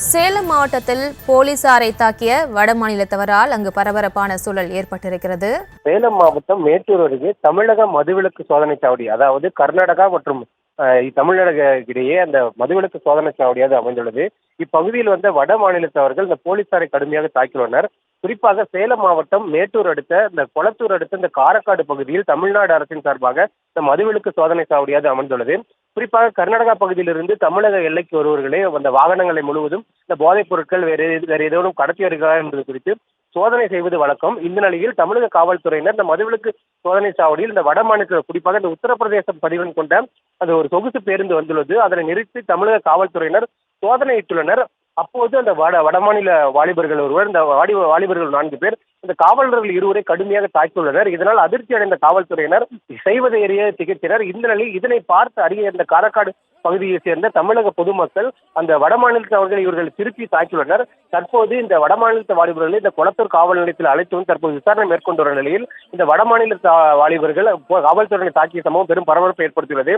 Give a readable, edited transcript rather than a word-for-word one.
சேலம் மாவட்டத்தில் போலீசாரை தாக்கிய வடமாநிலத்தவரால் அங்கு பரபரப்பான சூழல் ஏற்பட்டிருக்கிறது. சேலம் மாவட்டம் மேட்டூர் அருகே தமிழக மதுவிலக்கு சோதனை சாவடி, அதாவது கர்நாடகா மற்றும் தமிழக இடையே அந்த மதுவிலக்கு சோதனை சாவடியாக அமைந்துள்ளது. இப்பகுதியில் வந்த வட மாநிலத்தவர்கள் இந்த போலீசாரை கடுமையாக தாக்கியுள்ளனர். குறிப்பாக சேலம் மாவட்டம் மேட்டூர் அடுத்த இந்த கொளத்தூர் அடுத்த இந்த காரக்காடு பகுதியில் தமிழ்நாடு அரசின் சார்பாக இந்த மதுவிலக்கு சோதனை சாவடியாக அமைந்துள்ளது. குறிப்பாக கர்நாடகா பகுதியிலிருந்து தமிழக எல்லைக்கு வருவர்களே அந்த வாகனங்களை முழுவதும் இந்த போதைப் பொருட்கள் வேறு ஏதேனும் கடத்தி வருகிறார் என்பது குறித்து சோதனை செய்வது வழக்கம். இந்த நிலையில் தமிழக காவல்துறையினர் இந்த மதுவிலக்கு சோதனை சாவடியில் இந்த வட மாநில, குறிப்பாக இந்த உத்தரப்பிரதேச பதிவெண் கொண்ட அந்த ஒரு சொகுசு பேருந்து வந்துள்ளது. அதனை நிறுத்தி தமிழக காவல்துறையினர் சோதனையிட்டுள்ளனர். அப்போது அந்த வடமாநில வாலிபர்கள் ஒருவர், இந்த வாலிபர்கள் 4 பேர் இந்த காவலர்கள் இருவரை கடுமையாக தாக்கியுள்ளனர். இதனால் அதிர்ச்சி அடைந்த காவல்துறையினர் செய்வதை எறிய திகைத்தனர். இந்த நிலையில் இதனை பார்த்து அருகே இந்த காரக்காடு பகுதியை சேர்ந்த தமிழக பொதுமக்கள் அந்த வடமாநிலத்தவர்கள் இவர்கள் திருப்பி தாக்கியுள்ளனர். தற்போது இந்த வடமாநில வாலிபர்களை இந்த கொளத்தூர் காவல் நிலையத்தில் அழைத்து வந்து தற்போது விசாரணை மேற்கொண்டு வரும் நிலையில் இந்த வடமாநில வாலிபர்கள் காவல்துறையினை தாக்கிய சம்பவம் பெரும் பரபரப்பை ஏற்படுத்தியுள்ளது.